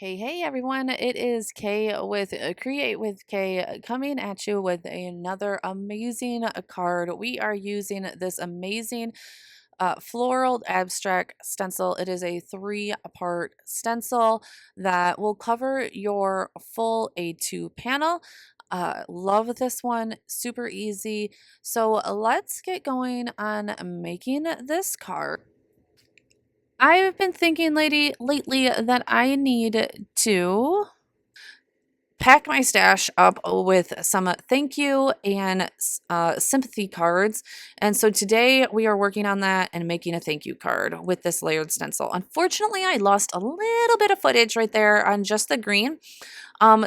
Hey everyone, it is Kay with Create with Kay coming at you with another amazing card. We are using this amazing floral abstract stencil. It is a 3-part stencil that will cover your full A2 panel. Love this one, super easy. So let's get going on making this card. I've been thinking lately that I need to pack my stash up with some thank you and sympathy cards. And so today we are working on that and making a thank you card with this layered stencil. Unfortunately, I lost a little bit of footage right there on just the green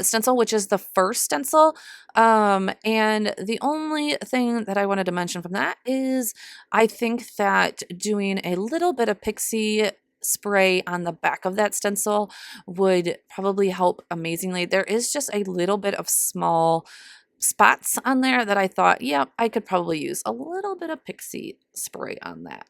stencil, which is the first stencil. And the only thing that I wanted to mention from that is I think that doing a little bit of pixie spray on the back of that stencil would probably help amazingly. There is just a little bit of small spots on there that I thought, yeah, I could probably use a little bit of pixie spray on that.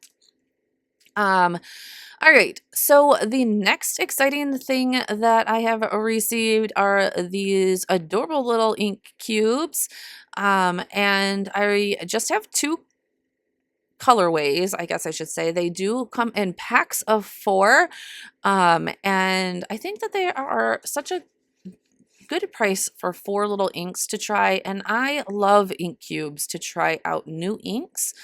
All right, so the next exciting thing that I have received are these adorable little ink cubes. And I just have two colorways, I guess I should say. They do come in packs of 4. And I think that they are such a good price for 4 little inks to try. And I love ink cubes to try out new inks.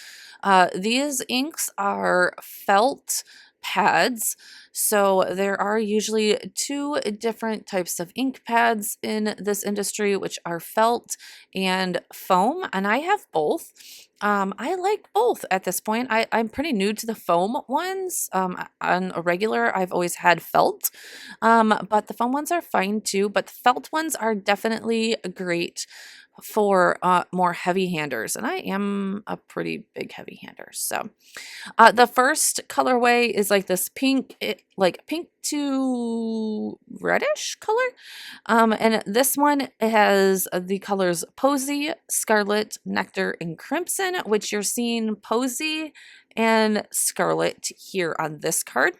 These inks are felt pads. So there are usually 2 different types of ink pads in this industry, which are felt and foam, and I have both. I like both at this point. I'm pretty new to the foam ones. On a regular, I've always had felt, but the foam ones are fine too. But the felt ones are definitely great for more heavy handers, and I am a pretty big heavy hander. So the first colorway is like this pink, like pink to reddish color. And this one has the colors Posy, Scarlet, Nectar, and Crimson, which you're seeing Posy and Scarlet here on this card.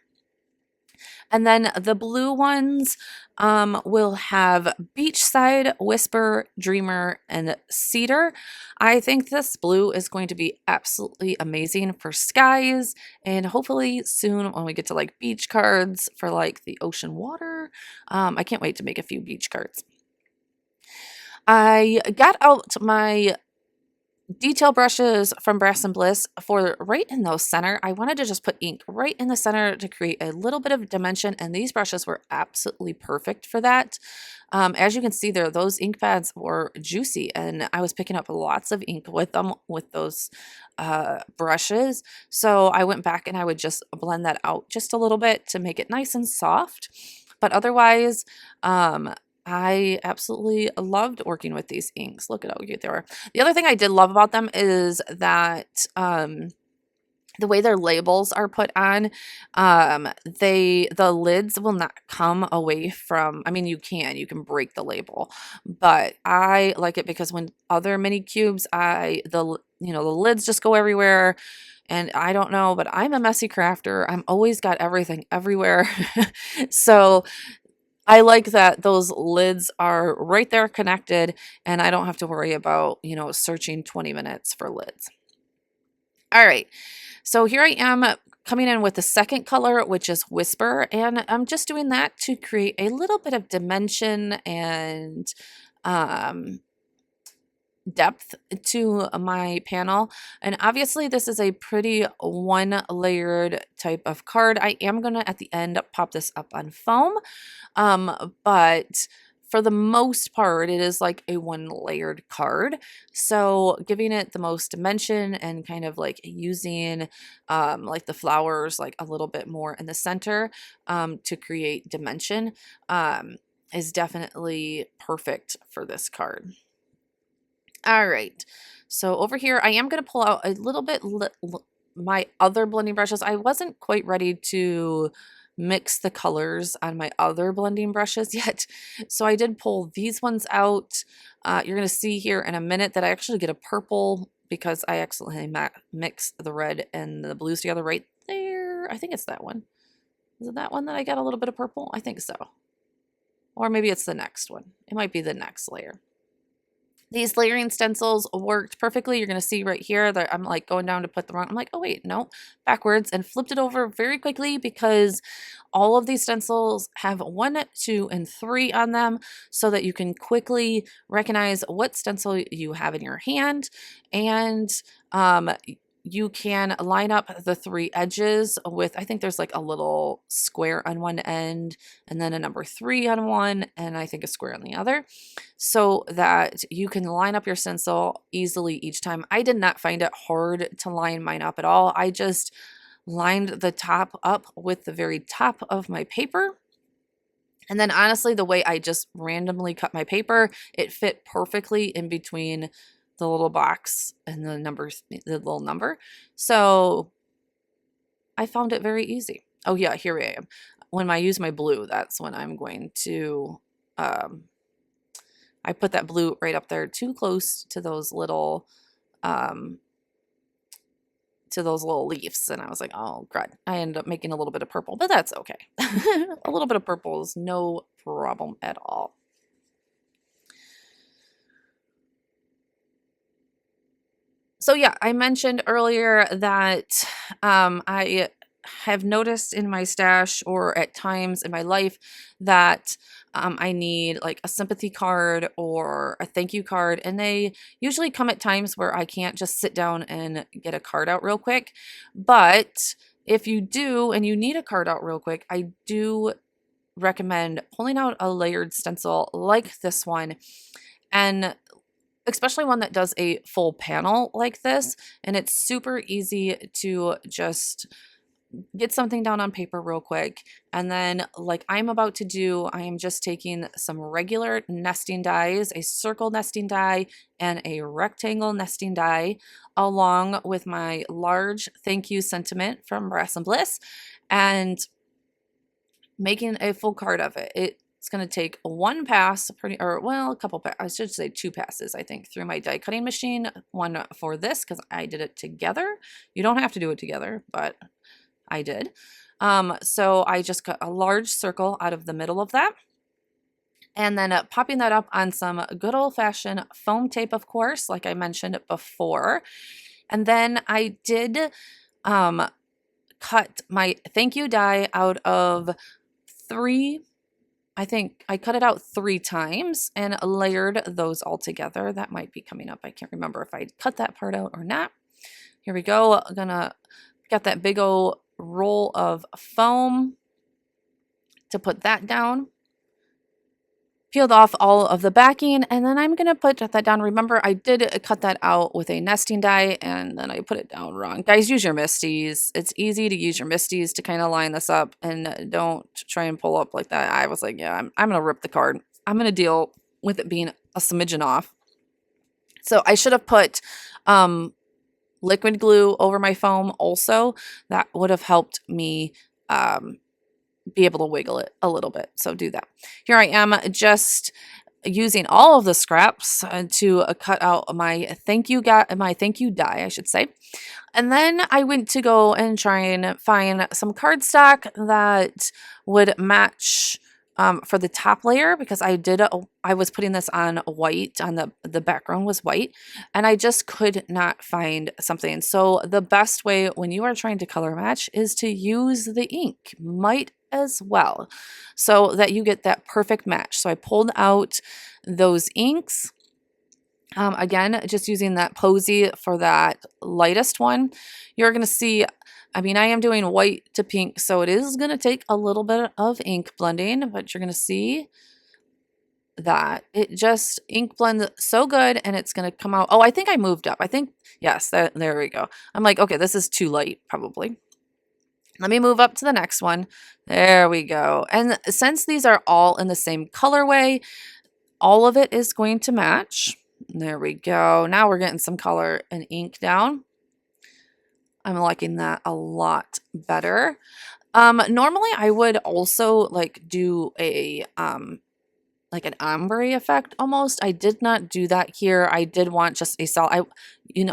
And then the blue ones will have Beachside, Whisper, Dreamer, and Cedar. I think this blue is going to be absolutely amazing for skies, and hopefully soon when we get to like beach cards for like the ocean water. I can't wait to make a few beach cards. I got out my detail brushes from Brass and Bliss for right in those center. I wanted to just put ink right in the center to create a little bit of dimension, and these brushes were absolutely perfect for that. As you can see there, those ink pads were juicy, and I was picking up lots of ink with them with those brushes. So I went back and I would just blend that out just a little bit to make it nice and soft. But otherwise, I absolutely loved working with these inks. Look at how cute they were. The other thing I did love about them is that the way their labels are put on, the lids will not come away from, I mean, you can break the label, but I like it because when other mini cubes, the lids just go everywhere. And I don't know, but I'm a messy crafter. I'm always got everything everywhere. So I like that those lids are right there connected, and I don't have to worry about, searching 20 minutes for lids. All right, so here I am coming in with the second color, which is Whisper, and I'm just doing that to create a little bit of dimension and um, depth to my panel. And obviously this is a pretty one layered type of card. I am going to at the end pop this up on foam, but for the most part it is like a one layered card, so giving it the most dimension and kind of like using like the flowers like a little bit more in the center to create dimension is definitely perfect for this card. All right, so over here, I am going to pull out a little bit my other blending brushes. I wasn't quite ready to mix the colors on my other blending brushes yet, so I did pull these ones out. You're going to see here in a minute that I actually get a purple because I accidentally mixed the red and the blues together right there. I think it's that one. Is it that one that I got a little bit of purple? I think so. or maybe it's the next one. It might be the next layer. These layering stencils worked perfectly. You're going to see right here that I'm like going down to put the wrong, I'm like, oh wait, no, backwards, and flipped it over very quickly because all of these stencils have 1, 2, and 3 on them so that you can quickly recognize what stencil you have in your hand. And you can line up the 3 edges with, I think there's like a little square on one end and then a number 3 on one, and I think a square on the other, so that you can line up your stencil easily each time. I did not find it hard to line mine up at all. I just lined the top up with the very top of my paper. And then honestly, the way I just randomly cut my paper, it fit perfectly in between the little box and the numbers, the little number. So I found it very easy. Oh yeah, here I am. When I use my blue, that's when I'm going to, I put that blue right up there too close to those little leaves, and I was like, oh crud, I ended up making a little bit of purple, but that's okay. A little bit of purple is no problem at all. So yeah, I mentioned earlier that I have noticed in my stash or at times in my life that I need like a sympathy card or a thank you card, and they usually come at times where I can't just sit down and get a card out real quick. But if you do and you need a card out real quick, I do recommend pulling out a layered stencil like this one, and especially one that does a full panel like this. And it's super easy to just get something down on paper real quick. And then like I'm about to do, I am just taking some regular nesting dies, a circle nesting die and a rectangle nesting die, along with my large thank you sentiment from Brass and Bliss, and making a full card of it. It's going to take 1 pass, a couple, I should say 2 passes, I think, through my die cutting machine. One for this, because I did it together. You don't have to do it together, but I did. So I just cut a large circle out of the middle of that. And then popping that up on some good old-fashioned foam tape, of course, like I mentioned before. And then I did cut my thank you die out of 3, I think I cut it out 3 times and layered those all together. That might be coming up. I can't remember if I cut that part out or not. Here we go. I'm gonna got that big old roll of foam to put that down. Peeled off all of the backing, and then I'm going to put that down. Remember, I did cut that out with a nesting die, and then I put it down wrong. Guys, use your misties. It's easy to use your misties to kind of line this up, and don't try and pull up like that. I was like, yeah, I'm going to rip the card. I'm going to deal with it being a smidgen off. So I should have put liquid glue over my foam also. That would have helped me be able to wiggle it a little bit. So do that. Here I am just using all of the scraps to cut out my thank you die, I should say. And then I went to go and try and find some cardstock that would match for the top layer, because I was putting this on white, on the background was white, and I just could not find something. So the best way when you are trying to color match is to use the ink, might as well, so that you get that perfect match. So I pulled out those inks. Again, just using that Posy for that lightest one. You're going to see, I mean, I am doing white to pink, so it is going to take a little bit of ink blending, but you're going to see that it just ink blends so good, and it's going to come out. Oh, I think I moved up. I think, yes, there we go. I'm like, okay, this is too light, probably. Let me move up to the next one. There we go. And since these are all in the same colorway, all of it is going to match. There we go. Now we're getting some color and ink down. I'm liking that a lot better. Normally I would also like do a like an ombre effect almost. I did not do that here. I did want just a solid,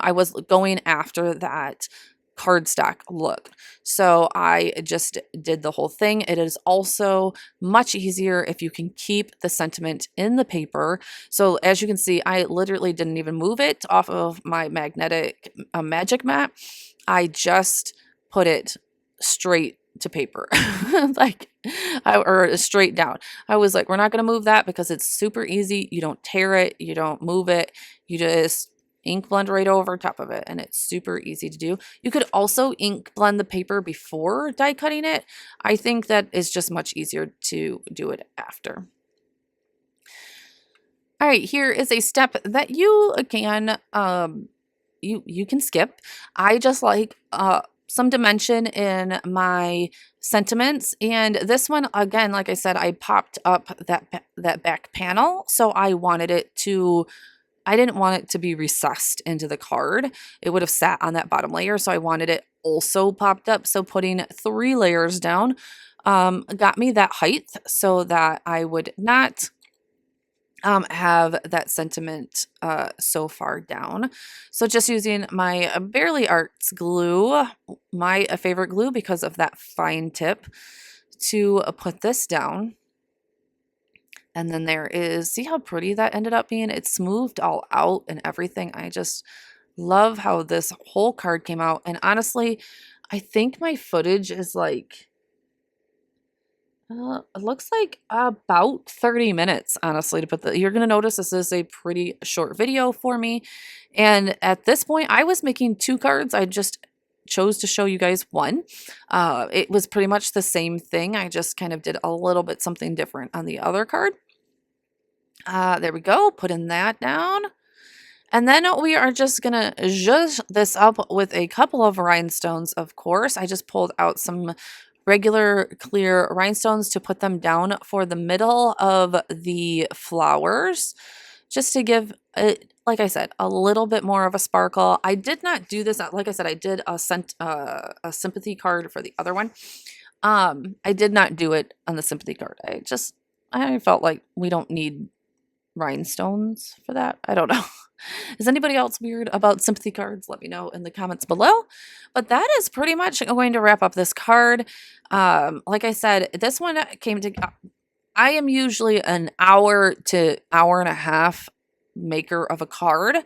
I was going after that cardstock look. So I just did the whole thing. It is also much easier if you can keep the sentiment in the paper. So as you can see, I literally didn't even move it off of my magnetic magic mat. I just put it straight to paper, or straight down. I was like, we're not going to move that because it's super easy. You don't tear it, you don't move it, you just ink blend right over top of it, and it's super easy to do. You could also ink blend the paper before die cutting it. I think that is just much easier to do it after. All right, here is a step that you can you can skip. I just like some dimension in my sentiments, and this one again, like I said, I popped up that back panel, so I didn't want it to be recessed into the card. It would have sat on that bottom layer, so I wanted it also popped up. So putting 3 layers down got me that height so that I would not have that sentiment so far down. So just using my Barely Arts glue, my favorite glue because of that fine tip, to put this down. And then there is, see how pretty that ended up being? It smoothed all out and everything. I just love how this whole card came out. And honestly, I think my footage is like, it looks like about 30 minutes, honestly, to put you're going to notice this is a pretty short video for me. And at this point, I was making 2 cards. I just chose to show you guys one. It was pretty much the same thing. I just kind of did a little bit something different on the other card. There we go, putting that down. And then we are just gonna zhuzh this up with a couple of rhinestones, of course. I just pulled out some regular clear rhinestones to put them down for the middle of the flowers, just to give it, like I said, a little bit more of a sparkle. I did not do this, like I said, I did a sympathy card for the other one. I did not do it on the sympathy card. I felt like we don't need rhinestones for that. I don't know. Is anybody else weird about sympathy cards? Let me know in the comments below. But that is pretty much going to wrap up this card. Like I said, this one came to, I am usually an hour to hour and a half maker of a card.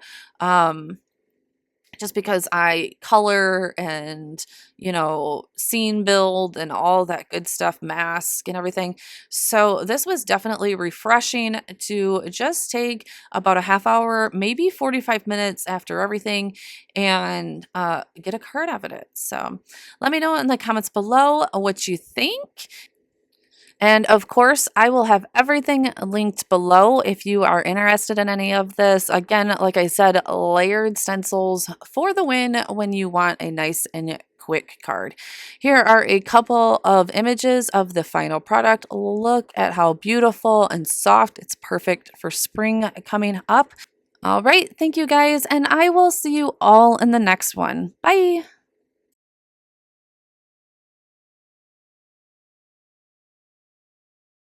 Just because I color and, scene build and all that good stuff, mask and everything. So this was definitely refreshing to just take about a half hour, maybe 45 minutes after everything, and get a card out of it. So let me know in the comments below what you think. And of course, I will have everything linked below if you are interested in any of this. Again, like I said, layered stencils for the win when you want a nice and quick card. Here are a couple of images of the final product. Look at how beautiful and soft. It's perfect for spring coming up. All right, thank you guys, and I will see you all in the next one. Bye.